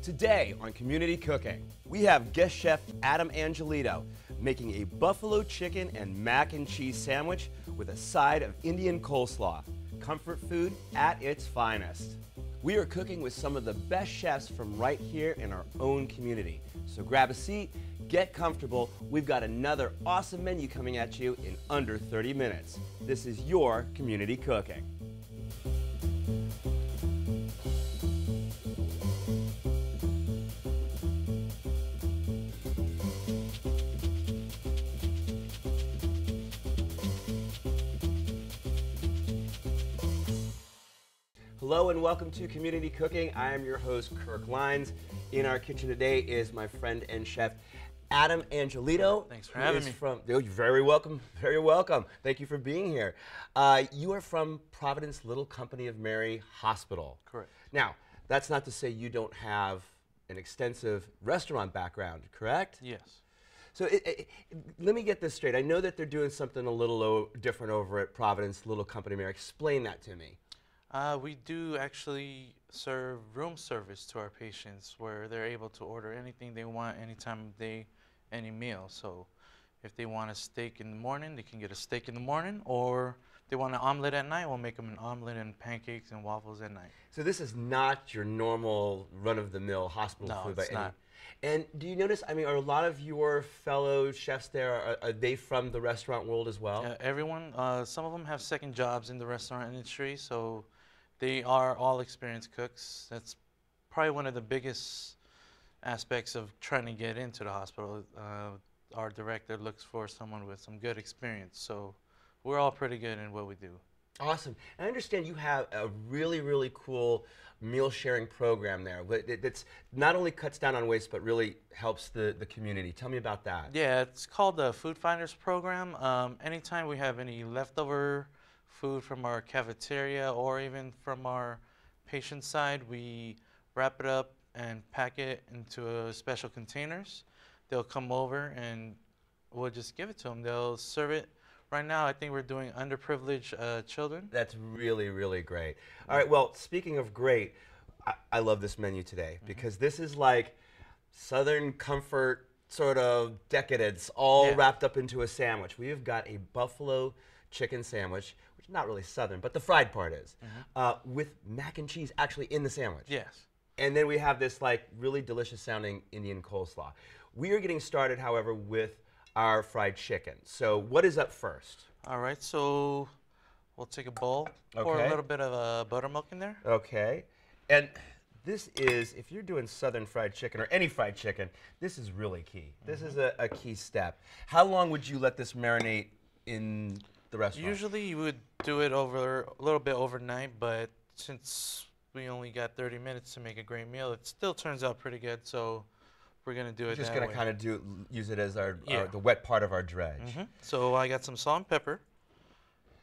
Today on Community Cooking, we have guest chef Adam Angelito making a buffalo chicken and mac and cheese sandwich with a side of Indian coleslaw. Comfort food at its finest. We are cooking with some of the best chefs from right here in our own community. So grab a seat, get comfortable. We've got another awesome menu coming at you in under 30 minutes. This is your Community Cooking. Hello and welcome to Community Cooking. I am your host, Kirk Leins. In our kitchen today is my friend and chef, Adam Angelito. Thanks for having me. You're very welcome, very welcome. Thank you for being here. You are from Providence Little Company of Mary Hospital. Correct. Now, that's not to say you don't have an extensive restaurant background, correct? Yes. So let me get this straight. I know that they're doing something a little different over at Providence Little Company of Mary. Explain that to me. We do actually serve room service to our patients where they're able to order anything they want any time of day, any meal. So if they want a steak in the morning, they can get a steak in the morning, or if they want an omelet at night, we'll make them an omelet and pancakes and waffles at night. So this is not your normal run-of-the-mill hospital food by any. Not. And do you notice, I mean, are a lot of your fellow chefs there, are they from the restaurant world as well? Everyone, some of them have second jobs in the restaurant industry, so they are all experienced cooks. That's probably one of the biggest aspects of trying to get into the hospital. Our director looks for someone with some good experience, so we're all pretty good in what we do. Awesome. I understand you have a really, really cool meal sharing program there that's not only cuts down on waste, but really helps the community. Tell me about that. Yeah, it's called the Food Finders Program. Anytime we have any leftover food from our cafeteria or even from our patient side, we wrap it up and pack it into special containers. They'll come over and we'll just give it to them. They'll serve it. Right now, I think we're doing underprivileged children. That's really, really great. All right, well, speaking of great, I love this menu today because this is like Southern comfort sort of decadence all wrapped up into a sandwich. We've got a buffalo chicken sandwich, which is not really Southern, but the fried part is, with mac and cheese actually in the sandwich. Yes. And then we have this like really delicious sounding Indian coleslaw. We are getting started, however, with our fried chicken. So what is up first? All right, so we'll take a bowl, pour a little bit of buttermilk in there. Okay. And this is, if you're doing Southern fried chicken or any fried chicken, this is really key. This is a key step. How long would you let this marinate in the restaurant? Usually you would do it over a little bit overnight, but since we only got 30 minutes to make a great meal, it still turns out pretty good, so we're going to do it that way. Just going to kind of use it as the wet part of our dredge. So I got some salt and pepper.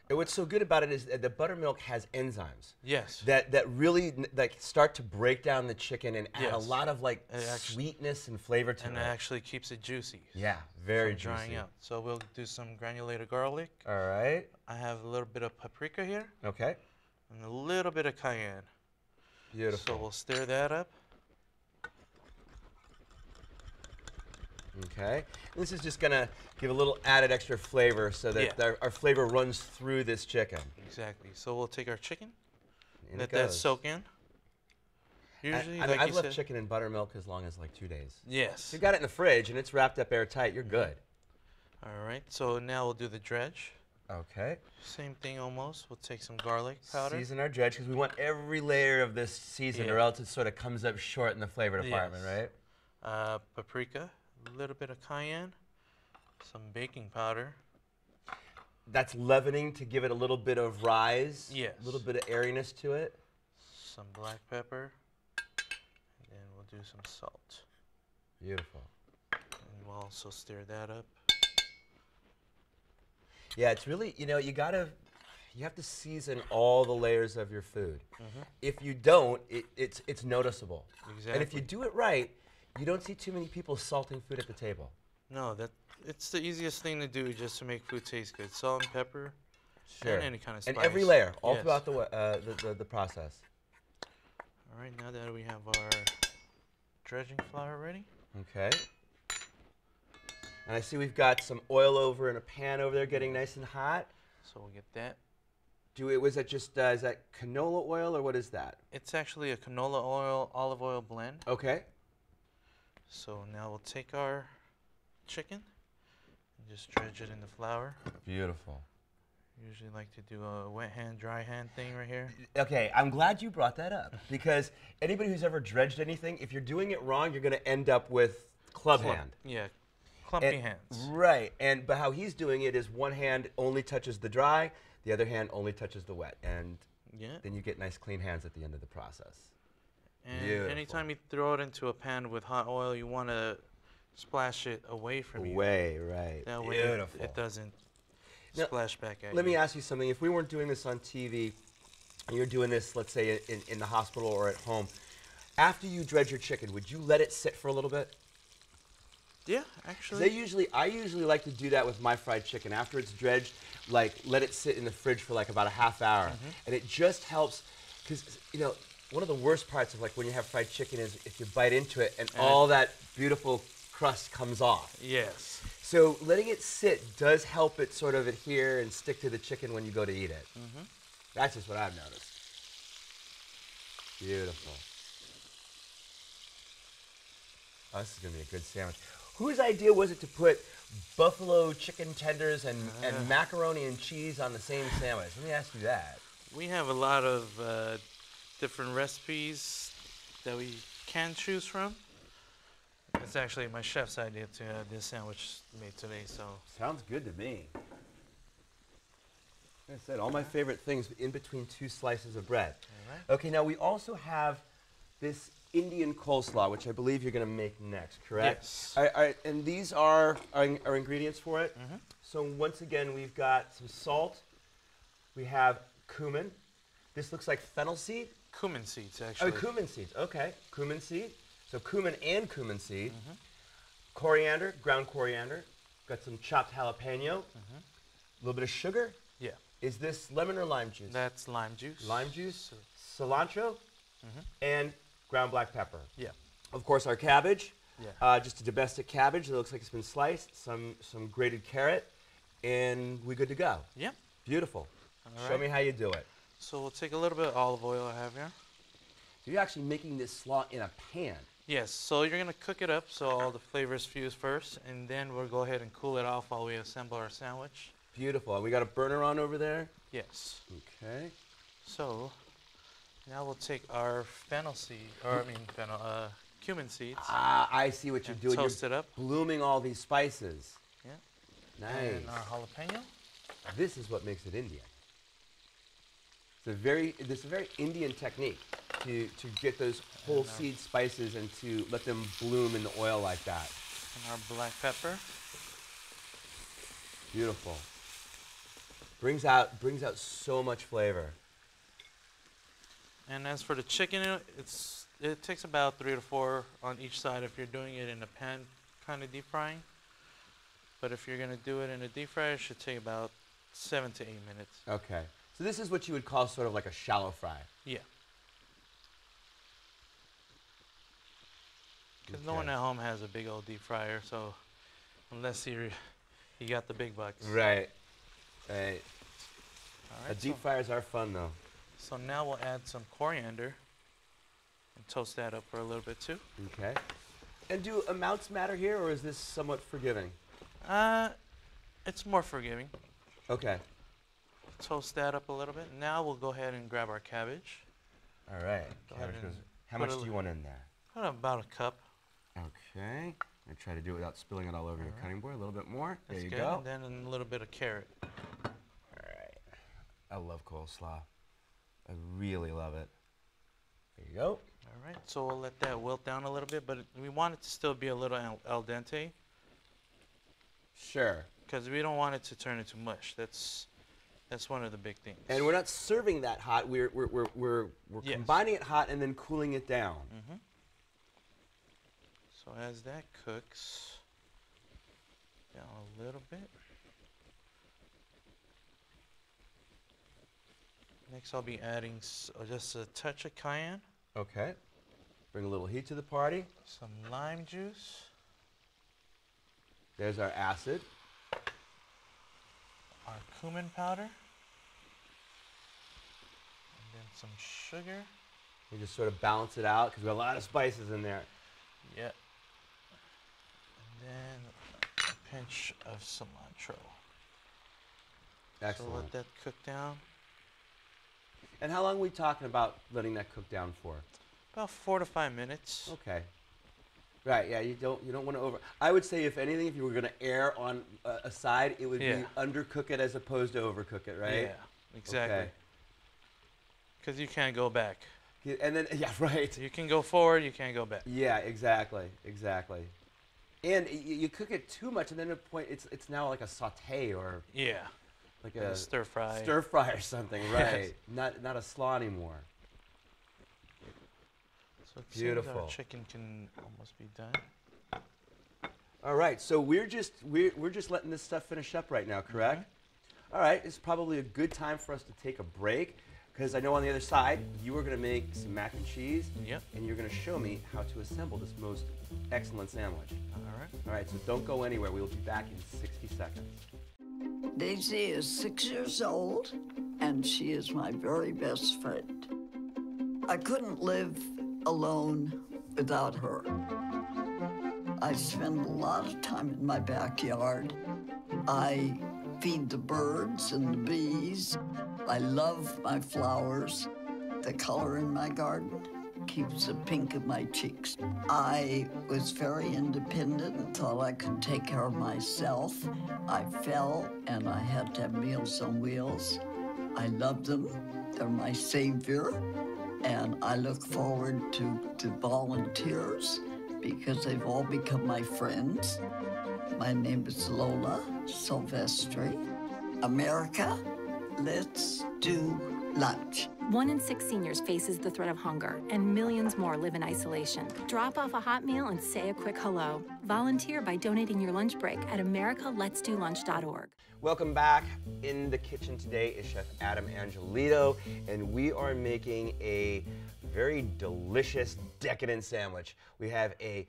And what's so good about it is that the buttermilk has enzymes. Yes. That really like start to break down the chicken and add a lot of like sweetness and flavor to it. And it actually keeps it juicy. Yeah, very juicy. Drying out. So we'll do some granulated garlic. All right. I have a little bit of paprika here. Okay. And a little bit of cayenne. Beautiful. So we'll stir that up. Okay. This is just going to give a little added extra flavor so that our flavor runs through this chicken. Exactly. So we'll take our chicken, let that soak in. Usually, like I've left chicken in buttermilk as long as like 2 days. Yes. If you got it in the fridge and it's wrapped up airtight, you're good. All right. So now we'll do the dredge. Okay. Same thing almost. We'll take some garlic powder. Season our dredge because we want every layer of this seasoned or else it sort of comes up short in the flavor department, right? Paprika. A little bit of cayenne, some baking powder. That's leavening to give it a little bit of rise, yes, a little bit of airiness to it. Some black pepper, and then we'll do some salt. Beautiful. And we'll also stir that up. Yeah, it's really, you know, you have to season all the layers of your food. If you don't, it's noticeable. Exactly. And if you do it right, you don't see too many people salting food at the table. No, it's the easiest thing to do just to make food taste good. Salt and pepper, and any kind of spice. And every layer, all throughout the process. All right, now that we have dredging flour ready. Okay. And I see we've got some oil over in a pan over there getting nice and hot. So we'll get that. Was that just, is that canola oil or what is that? It's actually a canola oil, olive oil blend. Okay. So now we'll take our chicken and just dredge it in the flour. Beautiful. Usually like to do a wet hand, dry hand thing right here. Okay, I'm glad you brought that up because anybody who's ever dredged anything, if you're doing it wrong, you're going to end up with club hand. Yeah, clumpy hands. Right, but how he's doing it is one hand only touches the dry, the other hand only touches the wet, and then you get nice clean hands at the end of the process. And Beautiful. anytime you throw it into a pan with hot oil, you want to splash it away from you. Away, right. That way it doesn't splash back at you. Let me ask you something. If we weren't doing this on TV, and you're doing this, let's say, in the hospital or at home, after you dredge your chicken, would you let it sit for a little bit? Yeah, actually. I usually like to do that with my fried chicken. After it's dredged, like let it sit in the fridge for like about a half hour. And it just helps, because, you know, one of the worst parts of like when you have fried chicken is if you bite into it and all that beautiful crust comes off. Yes. So letting it sit does help it sort of adhere and stick to the chicken when you go to eat it. That's just what I've noticed. Beautiful. Oh, this is going to be a good sandwich. Whose idea was it to put buffalo chicken tenders and macaroni and cheese on the same sandwich? Let me ask you that. We have a lot of different recipes that we can choose from. It's actually my chef's idea to have this sandwich made today, so. Sounds good to me. Like I said, all my favorite things in between two slices of bread. All right. Okay, now we also have this Indian coleslaw, which I believe you're going to make next, correct? Yes. All right, and these are our ingredients for it. So once again, we've got some salt. We have cumin. This looks like fennel seed. Cumin seeds, actually. Oh, cumin seeds. Okay, cumin seed. So cumin and cumin seed. Coriander, ground coriander. Got some chopped jalapeno. A little bit of sugar. Yeah. Is this lemon or lime juice? That's lime juice. Lime juice, cilantro, and ground black pepper. Yeah. Of course, our cabbage. Yeah. Just a domestic cabbage that looks like it's been sliced. Some grated carrot, and we're good to go. Yeah. Beautiful. All Show me how you do it. So we'll take a little bit of olive oil I have here. So you're actually making this slaw in a pan. Yes, so you're going to cook it up so all the flavors fuse first, and then we'll go ahead and cool it off while we assemble our sandwich. Beautiful. And we got a burner on over there? Yes. Okay. So now we'll take our fennel seed, cumin seeds. Ah, I see what you're doing. Toast it up. Blooming all these spices. Yeah. Nice. And our jalapeno. This is what makes it Indian. It's a very Indian technique to get those whole seed spices and to let them bloom in the oil like that. And our black pepper. Beautiful. Brings out so much flavor. And as for the chicken, it takes about 3 to 4 on each side if you're doing it in a pan kind of deep frying. But if you're going to do it in a deep fryer, it should take about 7 to 8 minutes. Okay. So this is what you would call sort of like a shallow fry. Yeah. Because no one at home has a big old deep fryer, so unless you got the big bucks. Right. Right. All right, Deep fryers are fun though. So now we'll add some coriander and toast that up for a little bit too. Okay. And do amounts matter here, or is this somewhat forgiving? It's more forgiving. Okay. Toast that up a little bit. Now we'll go ahead and grab our cabbage. All right. How much do you want in there? Put about a cup. Okay. I try to do it without spilling it all over your cutting board. A little bit more. That's there you good. go. And then a little bit of carrot. All right. I love coleslaw. I really love it. There you go. All right. So we'll let that wilt down a little bit, but we want it to still be a little al dente. Sure. Because we don't want it to turn into mush. That's one of the big things. And we're not serving that hot. We're Yes. combining it hot and then cooling it down. So as that cooks down a little bit. Next I'll be adding just a touch of cayenne. Okay. Bring a little heat to the party. Some lime juice. There's our acid. Our cumin powder. And then some sugar. We just sort of balance it out because we have a lot of spices in there. Yep. And then a pinch of cilantro. Excellent. So let that cook down. And how long are we talking about letting that cook down for? About 4 to 5 minutes. Okay. Right, yeah, you don't want to over. I would say if anything, if you were going to err on a side, it would be undercook it as opposed to overcook it, right? Yeah, exactly. Okay. Because you can't go back. Yeah, and then, yeah, right. You can go forward, you can't go back. Yeah, exactly, exactly. And you cook it too much, and then at a point, it's now like a saute or like a stir fry. Stir fry or something, right? Not a slaw anymore. So it beautiful. seems our chicken can almost be done. All right, so we're just letting this stuff finish up right now, correct? All right, it's probably a good time for us to take a break because I know on the other side you are going to make some mac and cheese. Yep. And you're going to show me how to assemble this most excellent sandwich. All right. All right, so don't go anywhere. We'll be back in 60 seconds. Daisy is 6 years old, and she is my very best friend. I couldn't live alone without her. I spend a lot of time in my backyard. I feed the birds and the bees. I love my flowers. The color in my garden keeps the pink in my cheeks. I was very independent and thought I could take care of myself. I fell and I had to have Meals on Wheels. I love them. They're my savior. And I look forward to the volunteers because they've all become my friends. My name is Lola Silvestri. America, let's do lunch. 1 in 6 seniors faces the threat of hunger, and millions more live in isolation. Drop off a hot meal and say a quick hello. Volunteer by donating your lunch break at americaletsdolunch.org. Welcome back. In the kitchen today is Chef Adam Angelito, and we are making a very delicious, decadent sandwich. We have a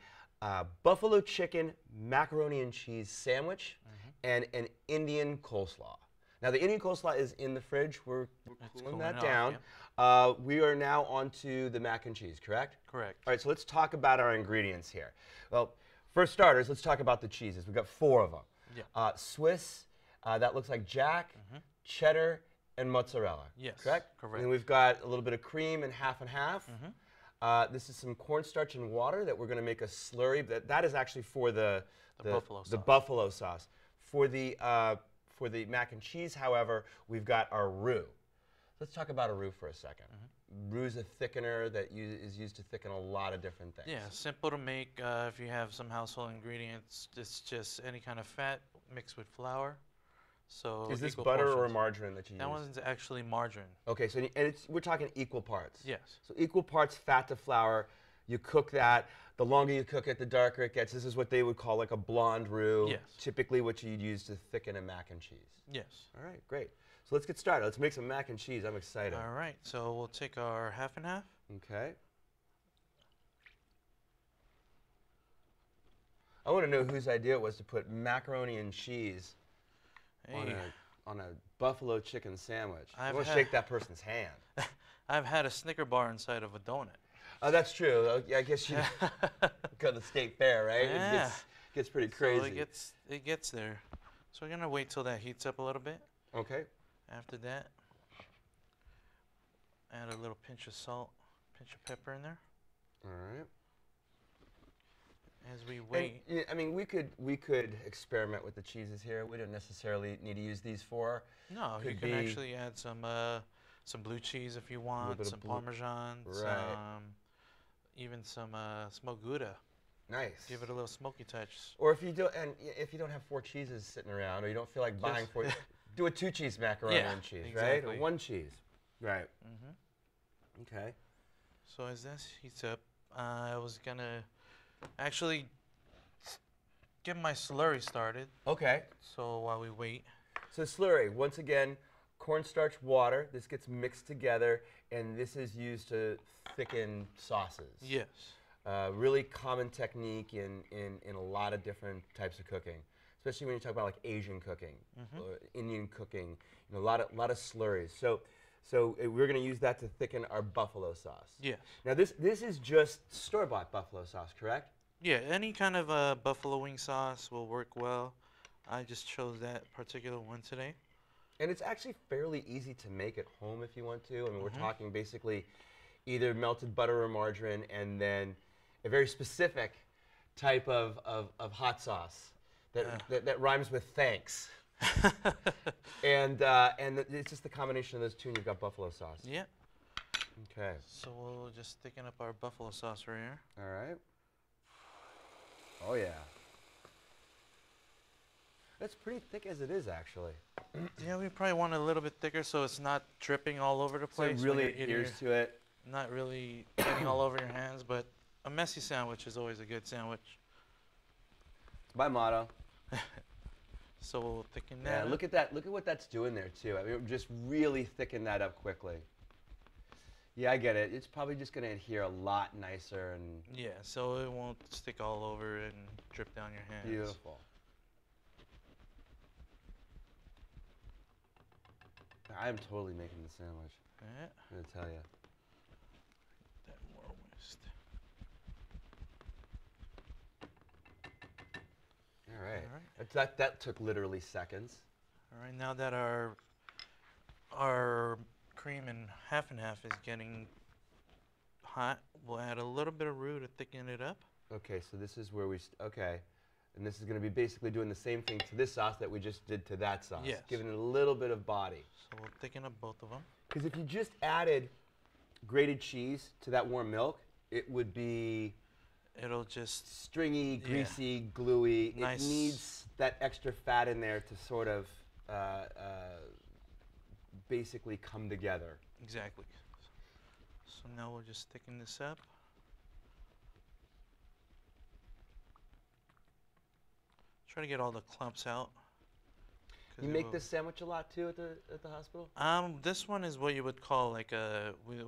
buffalo chicken macaroni and cheese sandwich and an Indian coleslaw. Now the Indian coleslaw is in the fridge. We're cooling that down. Yeah. We are now on to the mac and cheese, correct? Correct. All right, so let's talk about our ingredients here. Well, for starters, let's talk about the cheeses. We've got 4 of them. Yeah. Swiss, that looks like Jack, cheddar, and mozzarella. Yes. Correct? Correct. And we've got a little bit of cream and half and half. This is some cornstarch and water that we're going to make a slurry. That is actually for the buffalo sauce. For the mac and cheese, however, we've got our roux. Let's talk about a roux for a second. Roux is a thickener that is used to thicken a lot of different things. Yeah, simple to make. If you have some household ingredients, it's just any kind of fat mixed with flour. So is this butter or margarine that you use? That one's actually margarine. Okay, so and we're talking equal parts. Yes. So equal parts fat to flour. You cook that. The longer you cook it, the darker it gets. This is what they would call like a blonde roux. Yes. Typically what you'd use to thicken a mac and cheese. Yes. All right, great. So let's get started. Let's make some mac and cheese. I'm excited. All right, so we'll take our half and half. Okay. I want to know whose idea it was to put macaroni and cheese on a buffalo chicken sandwich. I want to shake that person's hand. I've had a Snicker bar inside of a donut. Oh, that's true. I guess you go to the state fair, right? Yeah. It gets pretty crazy. So it gets there. So we're going to wait till that heats up a little bit. Okay. After that, add a little pinch of salt, pinch of pepper in there. All right. As we wait. And, I mean, we could experiment with the cheeses here. We don't necessarily need to use these 4. No, you can actually add some blue cheese if you want, some Parmesan, even some smoked Gouda. Nice. Give it a little smoky touch. Or if you don't have 4 cheeses sitting around, or you don't feel like buying 4, do a 2-cheese macaroni and cheese, exactly. right? Or 1 cheese, right? Okay. So as this heats up, I was gonna actually get my slurry started. Okay. So while we wait. So slurry, once again, cornstarch, water. This gets mixed together, and this is used to thicken sauces. Yes. Really common technique in a lot of different types of cooking, especially when you talk about like Asian cooking, or Indian cooking. You know, a lot of slurries. So we're going to use that to thicken our buffalo sauce. Yes. Now this is just store-bought buffalo sauce, correct? Yeah, any kind of buffalo wing sauce will work well. I just chose that particular one today. And it's actually fairly easy to make at home if you want to. I mean, we're talking basically either melted butter or margarine, and then a very specific type of hot sauce that rhymes with thanks. and it's just the combination of those two, and you've got buffalo sauce. Yeah. Okay. So we'll just thicken up our buffalo sauce right here. All right. Oh yeah. That's pretty thick as it is, actually. Yeah, we probably want it a little bit thicker so it's not dripping all over the place. So it really adheres to it. Not really getting all over your hands, but a messy sandwich is always a good sandwich. It's my motto. So we'll thicken that. Yeah, up. look at that. Look at what that's doing there too. I mean, just really thicken that up quickly. Yeah, I get it. It's probably just going to adhere a lot nicer and Yeah, so it won't stick all over and drip down your hands. beautiful. I am totally making the sandwich. Yeah. I'm going to tell you. That more whisk. All right. All right. That took literally seconds. All right, now that our cream and half is getting hot, we'll add a little bit of roux to thicken it up. Okay, so this is where okay. And this is going to be basically doing the same thing to this sauce that we just did to that sauce. Yes. Giving it a little bit of body. So we'll thicken up both of them. Because if you just added grated cheese to that warm milk, it would be It'll just stringy, greasy, gluey. Nice. It needs that extra fat in there to sort of basically come together. exactly. So now we'll just thicken this up. Try to get all the clumps out. You make this sandwich a lot too at the hospital? This one is what you would call like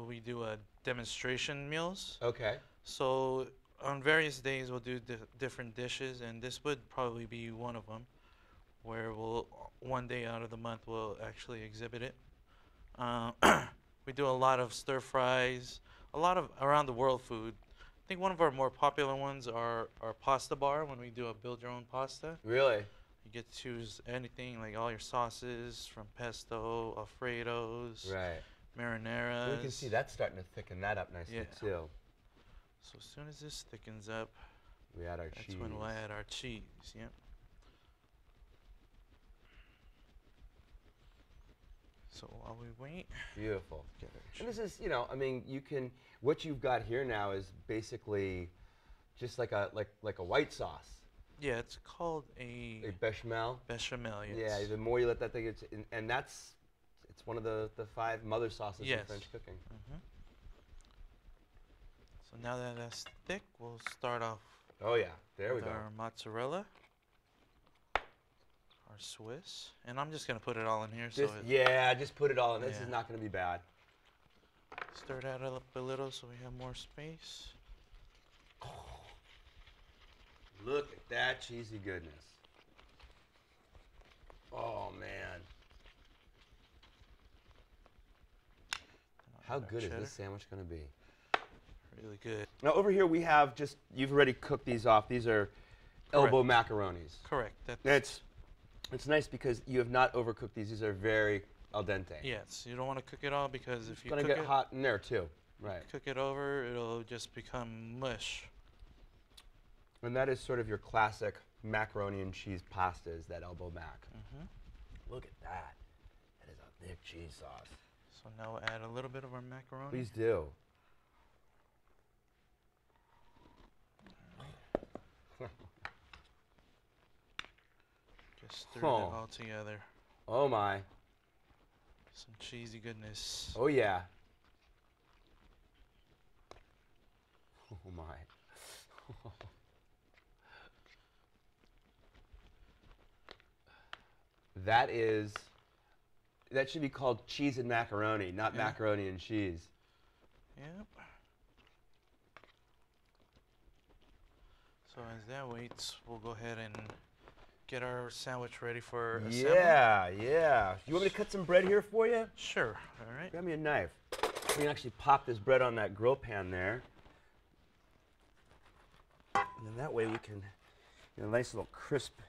we do a demonstration meals. Okay. So on various days we'll do different dishes, and this would probably be one of them, where we'll one day out of the month we'll actually exhibit it. We do a lot of stir fries, a lot of around the world food. I think one of our more popular ones are our pasta bar, when we do a build your own pasta. Really? You get to choose anything, like all your sauces, from pesto, Alfredos, Right. marinaras. We can see that's starting to thicken that up nicely too. So as soon as this thickens up, We add our that's cheese. when we'll add our cheese. Yep. So while we wait, Beautiful. get our And this is, you know, I mean, what you've got here now is basically just like a white sauce, yeah, it's called a a bechamel. bechamel. Yes. Yeah, the more you let that thing, it's one of the 5 mother sauces in Yes. French cooking. So now that that's thick, we'll start off Oh yeah, there we with go. our mozzarella, our Swiss, and I'm just gonna put it all in here. Just, So just put it all in. This is Yeah. not going to be bad. stir that up a little so we have more space. Look at that cheesy goodness. Oh man. How good is this sandwich going to be? Really good. Now over here we have you've already cooked these off. These are elbow macaronis. Correct. It's nice because you have not overcooked these. These are very al dente. Yes, you don't want to cook it all, because if It's you going to cook get it, hot in there too. Right. cook it over, it'll just become mush. And that is sort of your classic macaroni and cheese pasta, is that elbow mac. Look at that. That is a thick cheese sauce. So now we'll add a little bit of our macaroni. Please do. Just stir it all together. Oh my. Some cheesy goodness. Oh yeah. Oh my. That should be called cheese and macaroni, not macaroni and cheese. Yep. So as that waits, we'll go ahead and get our sandwich ready for assembly. Yeah, yeah. You want me to cut some bread here for you? Sure. All right. Grab me a knife. We can actually pop this bread on that grill pan there. And then that way we can get a nice little crisp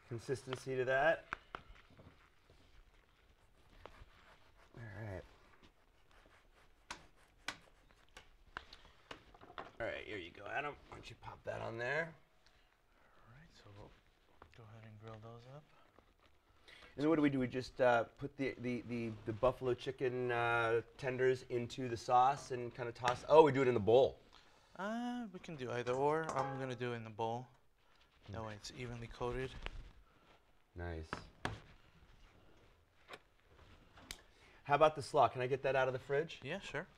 consistency to that. All right. All right, here you go, Adam. Why don't you pop that on there? All right, so we'll go ahead and grill those up. And then what do? We just put the buffalo chicken tenders into the sauce and kind of toss. Oh, we do it in the bowl. We can do either or. I'm gonna do it in the bowl. That way it's evenly coated. Nice. How about the slaw? Can I get that out of the fridge? Yeah, sure.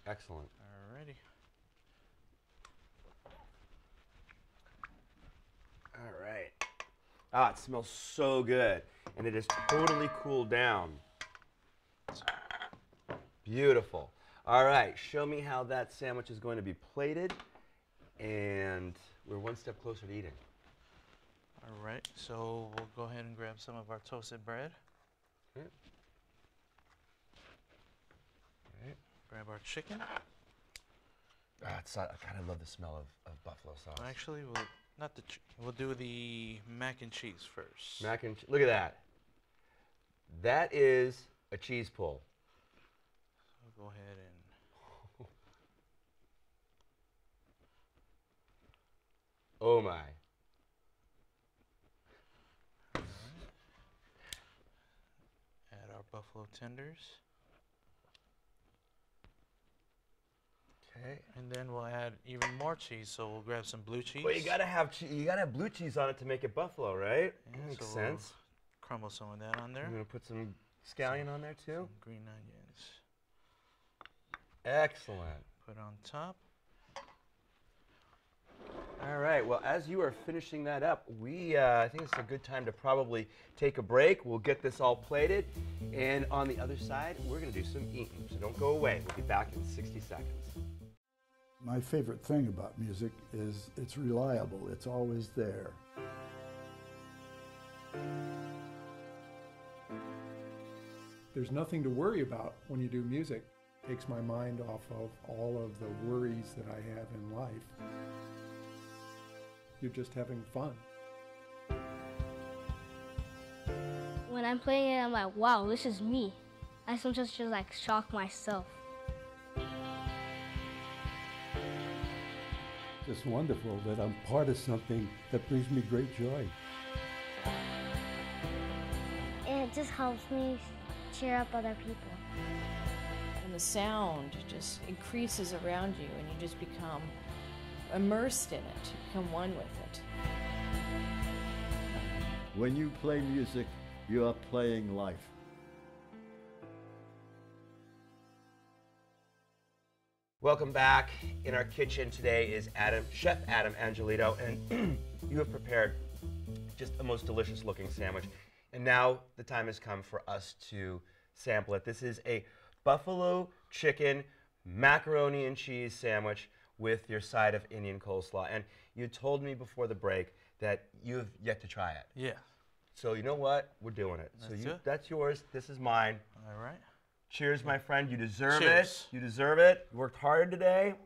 Excellent. Alrighty. All right. Ah, it smells so good. And it is totally cooled down. Beautiful. All right, show me how that sandwich is going to be plated. And we're one step closer to eating. All right, so we'll go ahead and grab some of our toasted bread. Okay. All right. Grab our chicken. Ah, God, I love the smell of buffalo sauce. Actually, we'll do the mac and cheese first. Look at that. That is a cheese pull. So go ahead and. Oh my. All right. Add our buffalo tenders. Okay. And then we'll add even more cheese. So we'll grab some blue cheese. Well, you gotta have blue cheese on it to make it buffalo, right? Yeah, Makes so sense. We'll crumble some of that on there. I'm gonna put some scallion on there too. Some green onions. Excellent. Put on top. All right. Well, as you are finishing that up, I think it's a good time to probably take a break. We'll get this all plated, and on the other side, we're gonna do some eating. So don't go away. We'll be back in 60 seconds. My favorite thing about music is it's reliable. It's always there. There's nothing to worry about when you do music. It takes my mind off of all of the worries that I have in life. You're just having fun. When I'm playing it, I'm like, wow, this is me. I sometimes just like shock myself. It's wonderful that I'm part of something that brings me great joy. And it just helps me cheer up other people. And the sound just increases around you and you just become immersed in it. You become one with it. When you play music, you are playing life. Welcome back. In our kitchen today is Chef Adam Angelito, and you have prepared just a most delicious looking sandwich. And now the time has come for us to sample it. This is a buffalo chicken macaroni and cheese sandwich with your side of Indian coleslaw. And you told me before the break that you've yet to try it. Yeah. So you know what? We're doing it. That's yours. This is mine. All right. Cheers, my friend. You deserve Cheers. it. You deserve it. You worked hard today.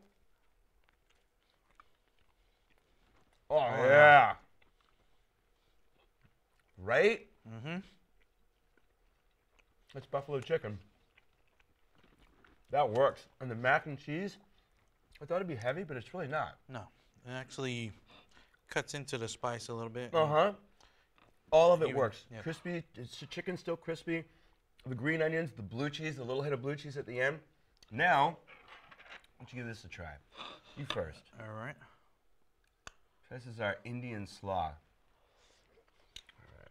Oh, yeah. Right? Mm-hmm. That's buffalo chicken. That works. And the mac and cheese, I thought it'd be heavy, but it's really not. No, it actually cuts into the spice a little bit. Uh-huh. All of it Even, works. yep. Crispy, the chicken's still crispy. The green onions, the blue cheese, the little hit of blue cheese at the end. Now, why don't you give this a try? You first. All right. This is our Indian slaw. All right.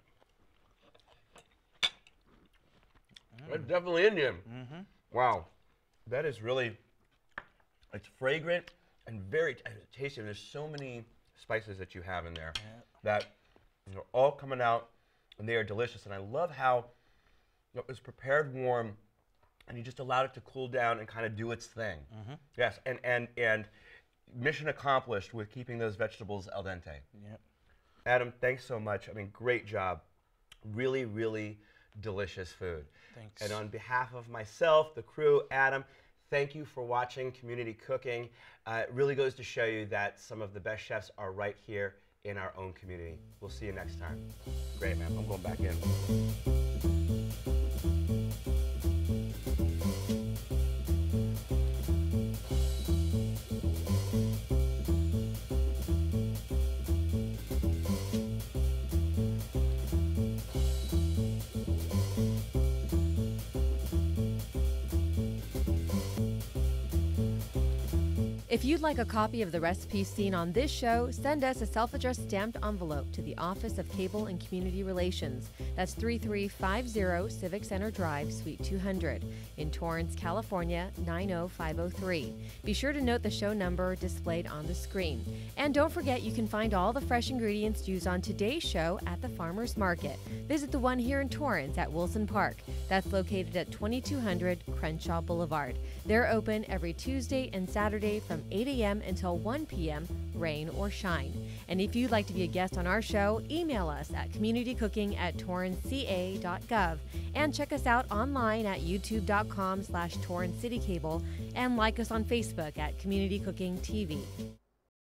That's definitely Indian. Mm-hmm. Wow. That is really, it's fragrant and very tasty. There's so many spices that you have in there that all coming out, and they are delicious. And I love how it was prepared warm, and you just allowed it to cool down and kind of do its thing. Mm-hmm. Yes, and mission accomplished with keeping those vegetables al dente. Yep. Adam, thanks so much. I mean, great job. Really, really delicious food. Thanks. And on behalf of myself, the crew, Adam, thank you for watching Community Cooking. It really goes to show you that some of the best chefs are right here in our own community. We'll see you next time. Great, man. I'm going back in. If you'd like a copy of the recipes seen on this show, send us a self-addressed stamped envelope to the Office of Cable and Community Relations. That's 3350 Civic Center Drive, Suite 200, in Torrance, California, 90503. Be sure to note the show number displayed on the screen. And don't forget, you can find all the fresh ingredients used on today's show at the Farmers Market. Visit the one here in Torrance at Wilson Park. That's located at 2200 Crenshaw Boulevard. They're open every Tuesday and Saturday from 8 a.m. until 1 p.m., rain or shine. And if you'd like to be a guest on our show, email us at communitycooking@torranceca.gov and check us out online at youtube.com/TorranceCityCable and like us on Facebook at Community Cooking TV.